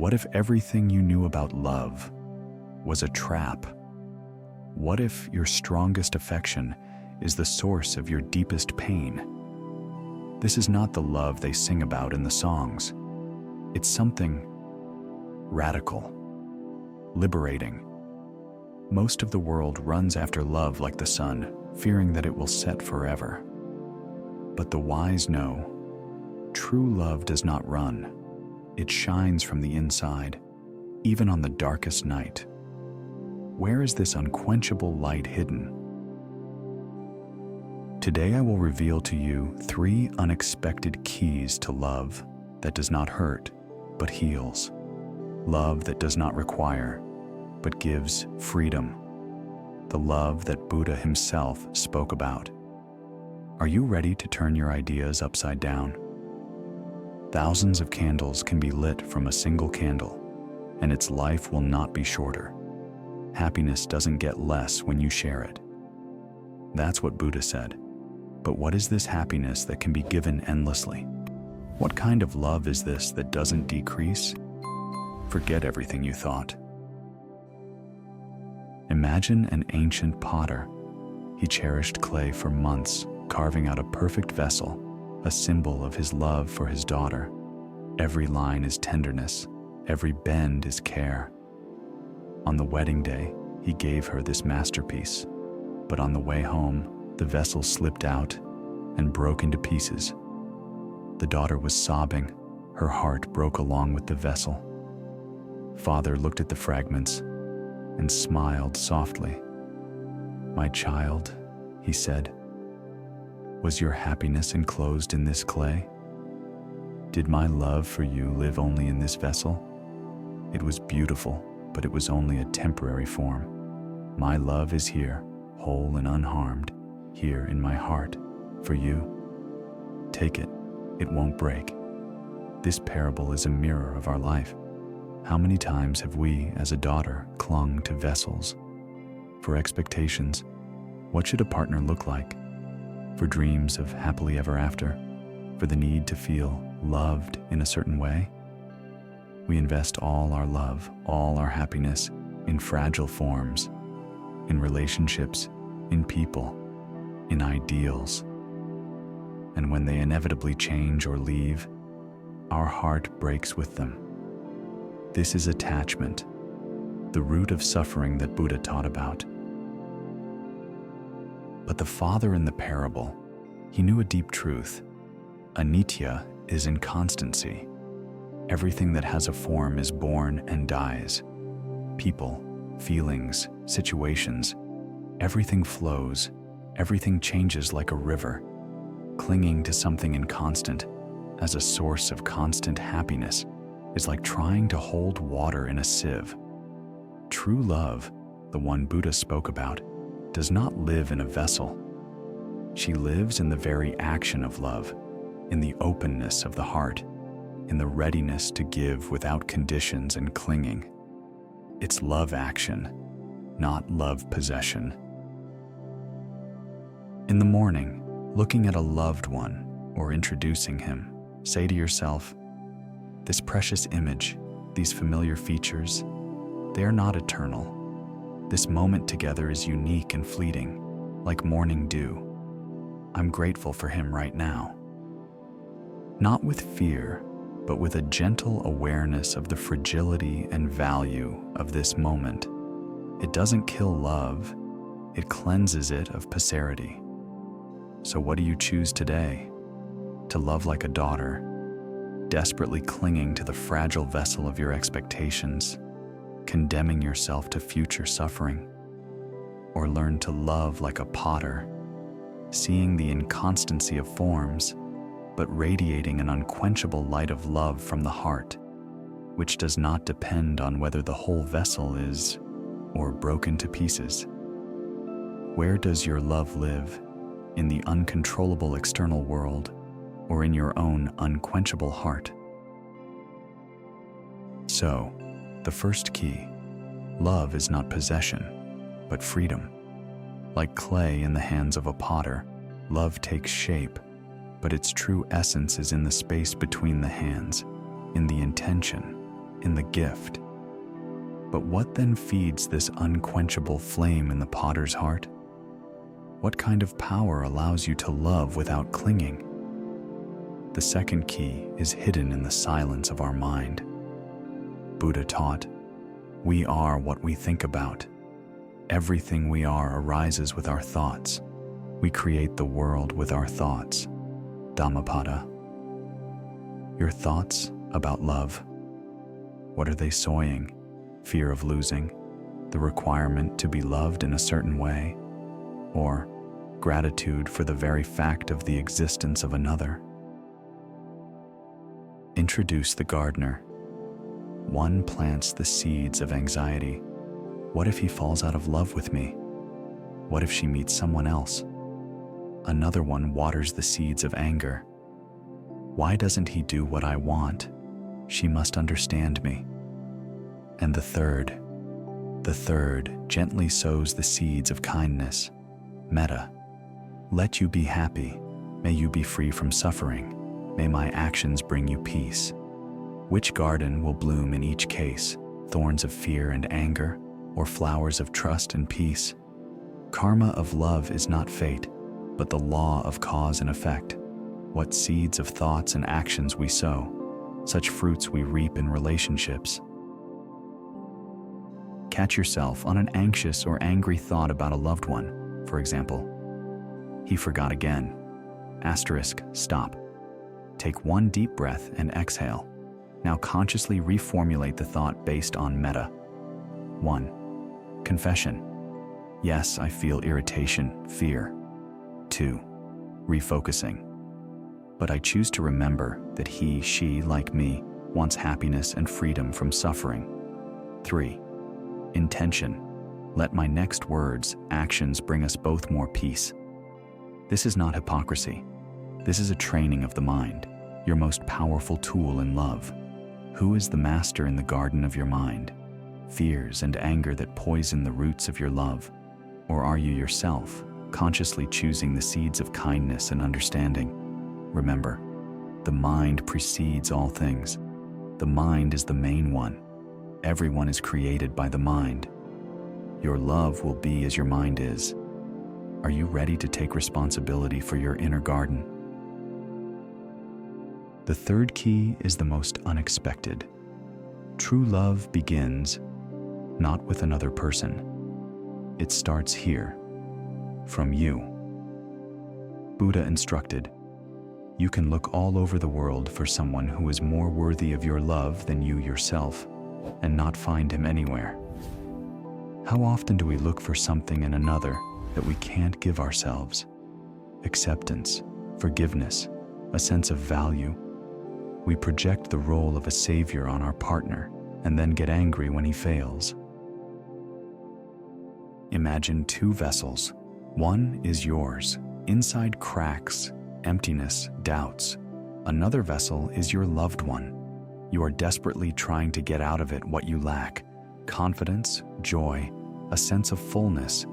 What if everything you knew about love was a trap? What if your strongest affection is the source of your deepest pain? This is not the love they sing about in the songs. It's something radical, liberating. Most of the world runs after love like the sun, fearing that it will set forever. But the wise know, true love does not run. It shines from the inside, even on the darkest night. Where is this unquenchable light hidden? Today I will reveal to you 3 unexpected keys to love that does not hurt, but heals. Love that does not require, but gives freedom. The love that Buddha himself spoke about. Are you ready to turn your ideas upside down? Thousands of candles can be lit from a single candle, and its life will not be shorter. Happiness doesn't get less when you share it. That's what Buddha said. But what is this happiness that can be given endlessly? What kind of love is this that doesn't decrease? Forget everything you thought. Imagine an ancient potter. He cherished clay for months, carving out a perfect vessel, a symbol of his love for his daughter. Every line is tenderness, every bend is care. On the wedding day, he gave her this masterpiece, but on the way home, the vessel slipped out and broke into pieces. The daughter was sobbing, her heart broke along with the vessel. Father looked at the fragments and smiled softly. "My child," he said, "was your happiness enclosed in this clay? Did my love for you live only in this vessel? It was beautiful, but it was only a temporary form. My love is here, whole and unharmed, here in my heart, for you. Take it, it won't break." This parable is a mirror of our life. How many times have we, as a daughter, clung to vessels? For expectations, what should a partner look like? For dreams of happily ever after? For the need to feel loved in a certain way? We invest all our love, all our happiness in fragile forms, in relationships, in people, in ideals. And when they inevitably change or leave, our heart breaks with them. This is attachment, the root of suffering that Buddha taught about. But the father in the parable, he knew a deep truth. Anitya is inconstancy. Everything that has a form is born and dies. People, feelings, situations, everything flows, everything changes like a river. Clinging to something inconstant as a source of constant happiness is like trying to hold water in a sieve. True love, the one Buddha spoke about, does not live in a vessel. She lives in the very action of love, in the openness of the heart, in the readiness to give without conditions and clinging. It's love action, not love possession. In the morning, looking at a loved one or introducing him, say to yourself, "This precious image, these familiar features, they are not eternal. This moment together is unique and fleeting, like morning dew. I'm grateful for him right now." Not with fear, but with a gentle awareness of the fragility and value of this moment. It doesn't kill love, it cleanses it of passerity. So what do you choose today? To love like a daughter, desperately clinging to the fragile vessel of your expectations, condemning yourself to future suffering? Or learn to love like a potter, seeing the inconstancy of forms, but radiating an unquenchable light of love from the heart, which does not depend on whether the whole vessel is or broken to pieces? Where does your love live? In the uncontrollable external world, or in your own unquenchable heart? So, the first key, love is not possession, but freedom. Like clay in the hands of a potter, love takes shape, but its true essence is in the space between the hands, in the intention, in the gift. But what then feeds this unquenchable flame in the potter's heart? What kind of power allows you to love without clinging? The second key is hidden in the silence of our mind. Buddha taught, "We are what we think about. Everything we are arises with our thoughts. We create the world with our thoughts." Dhammapada. Your thoughts about love. What are they sowing? Fear of losing, the requirement to be loved in a certain way, or gratitude for the very fact of the existence of another? Introduce the gardener. One plants the seeds of anxiety. What if he falls out of love with me? What if she meets someone else? Another one waters the seeds of anger. Why doesn't he do what I want? She must understand me. And the third gently sows the seeds of kindness. Metta. Let you be happy. May you be free from suffering. May my actions bring you peace. Which garden will bloom in each case? Thorns of fear and anger, or flowers of trust and peace? Karma of love is not fate, but the law of cause and effect. What seeds of thoughts and actions we sow, such fruits we reap in relationships. Catch yourself on an anxious or angry thought about a loved one. For example, he forgot again. Stop. Take one deep breath and exhale. Now consciously reformulate the thought based on metta. 1. Confession. Yes, I feel irritation, fear. 2. Refocusing. But I choose to remember that he, she, like me, wants happiness and freedom from suffering. 3. Intention. Let my next words, actions bring us both more peace. This is not hypocrisy. This is a training of the mind, your most powerful tool in love. Who is the master in the garden of your mind? Fears and anger that poison the roots of your love? Or are you yourself, consciously choosing the seeds of kindness and understanding? Remember, the mind precedes all things. The mind is the main one. Everyone is created by the mind. Your love will be as your mind is. Are you ready to take responsibility for your inner garden? The third key is the most unexpected. True love begins not with another person. It starts here, from you. Buddha instructed, you can look all over the world for someone who is more worthy of your love than you yourself, and not find him anywhere. How often do we look for something in another that we can't give ourselves? Acceptance, forgiveness, a sense of value. We project the role of a savior on our partner and then get angry when he fails. Imagine two vessels. One is yours, inside cracks, emptiness, doubts. Another vessel is your loved one. You are desperately trying to get out of it what you lack: confidence, joy, a sense of fullness.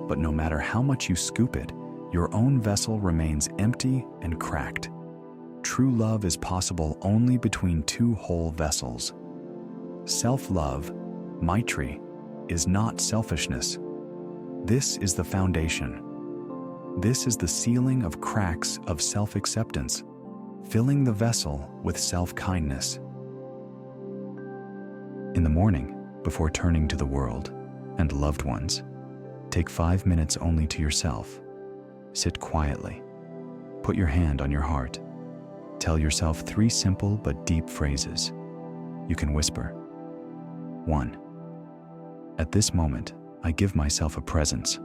But no matter how much you scoop it, your own vessel remains empty and cracked. True love is possible only between two whole vessels. Self-love, Maitri, is not selfishness. This is the foundation. This is the sealing of cracks of self-acceptance, filling the vessel with self-kindness. In the morning, before turning to the world and loved ones, take 5 minutes only to yourself. Sit quietly. Put your hand on your heart. Tell yourself 3 simple but deep phrases. You can whisper. 1. At this moment, I give myself a presence.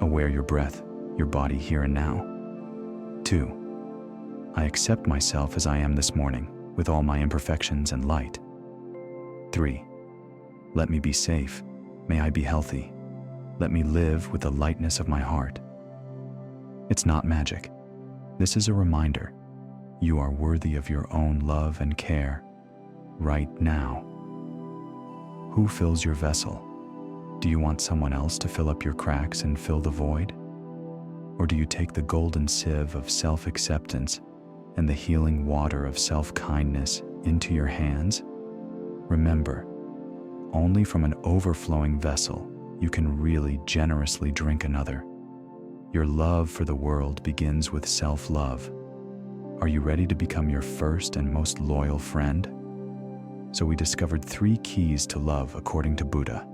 Aware your breath, your body here and now. 2. I accept myself as I am this morning, with all my imperfections and light. 3. Let me be safe. May I be healthy. Let me live with the lightness of my heart. It's not magic. This is a reminder. You are worthy of your own love and care, right now. Who fills your vessel? Do you want someone else to fill up your cracks and fill the void? Or do you take the golden sieve of self-acceptance and the healing water of self-kindness into your hands Remember, only from an overflowing vessel you can really generously drink another. Your love for the world begins with self-love. Are you ready to become your first and most loyal friend? So we discovered 3 keys to love according to Buddha: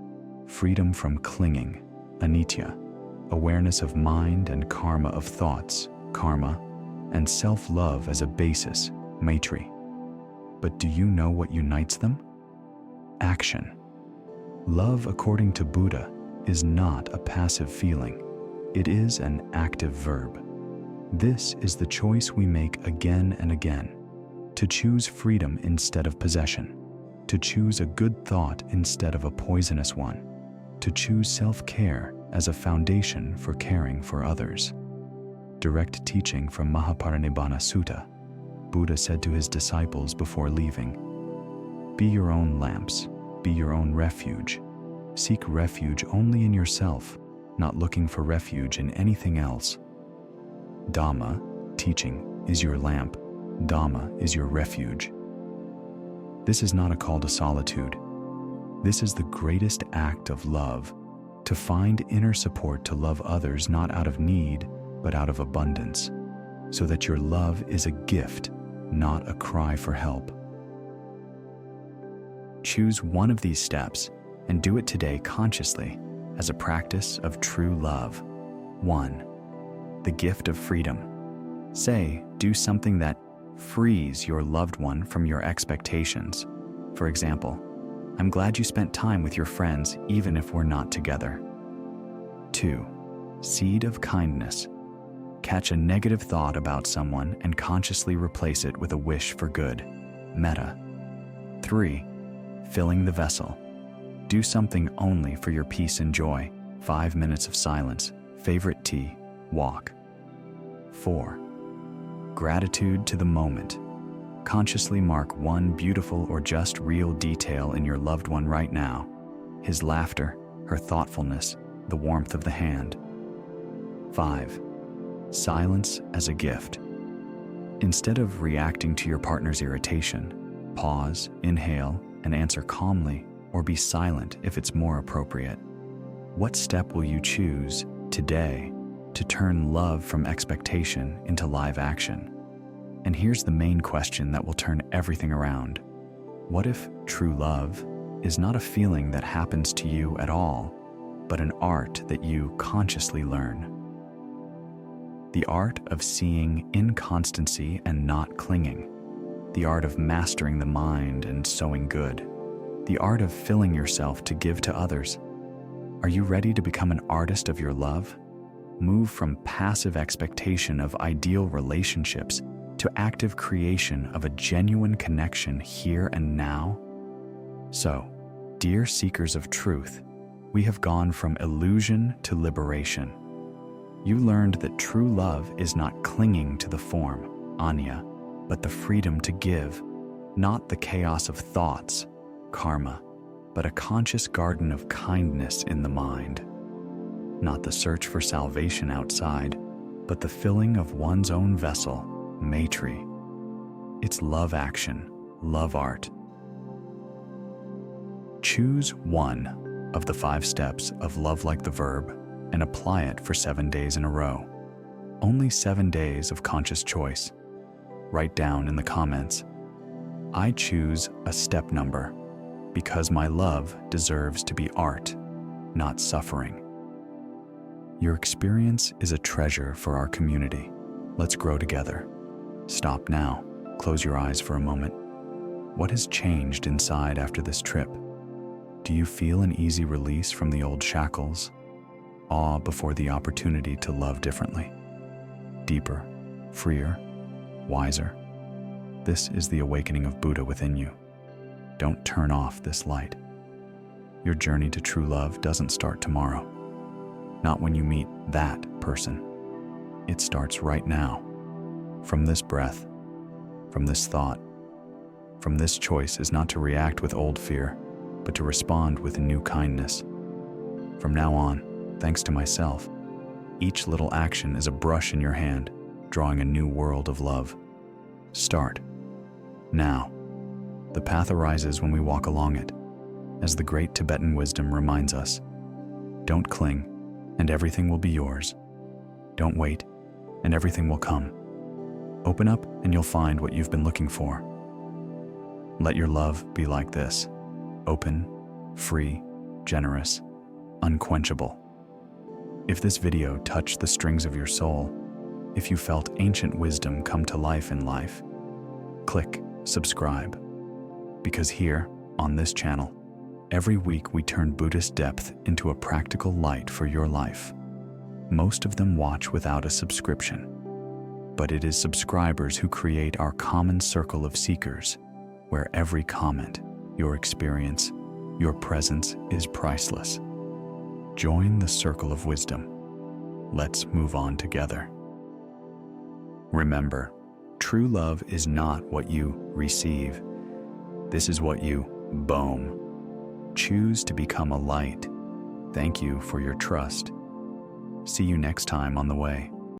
freedom from clinging, anicca, awareness of mind and karma of thoughts, karma, and self-love as a basis, maitri. But do you know what unites them? Action. Love, according to Buddha, is not a passive feeling. It is an active verb. This is the choice we make again and again: to choose freedom instead of possession, to choose a good thought instead of a poisonous one, to choose self-care as a foundation for caring for others. Direct teaching from Mahaparinibbana Sutta, Buddha said to his disciples before leaving, "Be your own lamps, be your own refuge. Seek refuge only in yourself, not looking for refuge in anything else." Dhamma, teaching, is your lamp. Dhamma is your refuge. This is not a call to solitude. This is the greatest act of love, to find inner support to love others not out of need, but out of abundance, so that your love is a gift, not a cry for help. Choose one of these steps and do it today consciously as a practice of true love. 1. The gift of freedom. Say, do something that frees your loved one from your expectations. For example, "I'm glad you spent time with your friends even if we're not together." 2. Seed of kindness. Catch a negative thought about someone and consciously replace it with a wish for good. Metta. 3. Filling the vessel. Do something only for your peace and joy. 5 minutes of silence. Favorite tea. Walk. 4. Gratitude to the moment. Consciously mark one beautiful or just real detail in your loved one right now: his laughter, her thoughtfulness, the warmth of the hand. 5. Silence as a gift. Instead of reacting to your partner's irritation, pause, inhale, and answer calmly, or be silent if it's more appropriate. What step will you choose today to turn love from expectation into live action? And here's the main question that will turn everything around. What if true love is not a feeling that happens to you at all, but an art that you consciously learn? The art of seeing inconstancy and not clinging. The art of mastering the mind and sowing good. The art of filling yourself to give to others. Are you ready to become an artist of your love? Move from passive expectation of ideal relationships to active creation of a genuine connection here and now? So, dear seekers of truth, we have gone from illusion to liberation. You learned that true love is not clinging to the form, anya, but the freedom to give, not the chaos of thoughts, karma, but a conscious garden of kindness in the mind. Not the search for salvation outside, but the filling of one's own vessel, maitri. It's love action, love art. Choose one of the 5 steps of love like the verb and apply it for 7 days in a row. Only 7 days of conscious choice. Write down in the comments, "I choose a step number because my love deserves to be art, not suffering." Your experience is a treasure for our community. Let's grow together. Stop now. Close your eyes for a moment. What has changed inside after this trip? Do you feel an easy release from the old shackles? Awe before the opportunity to love differently? Deeper, freer, wiser? This is the awakening of Buddha within you. Don't turn off this light. Your journey to true love doesn't start tomorrow. Not when you meet that person. It starts right now. From this breath, from this thought, from this choice is not to react with old fear, but to respond with new kindness. From now on, thanks to myself, each little action is a brush in your hand, drawing a new world of love. Start now. The path arises when we walk along it. As the great Tibetan wisdom reminds us, don't cling, and everything will be yours. Don't wait, and everything will come. Open up, and you'll find what you've been looking for. Let your love be like this: open, free, generous, unquenchable. If this video touched the strings of your soul, if you felt ancient wisdom come to life in life, click subscribe. Because here, on this channel, every week we turn Buddhist depth into a practical light for your life. Most of them watch without a subscription, but it is subscribers who create our common circle of seekers, where every comment, your experience, your presence is priceless. Join the circle of wisdom. Let's move on together. Remember, true love is not what you receive. This is what you boom. Choose to become a light. Thank you for your trust. See you next time on the way.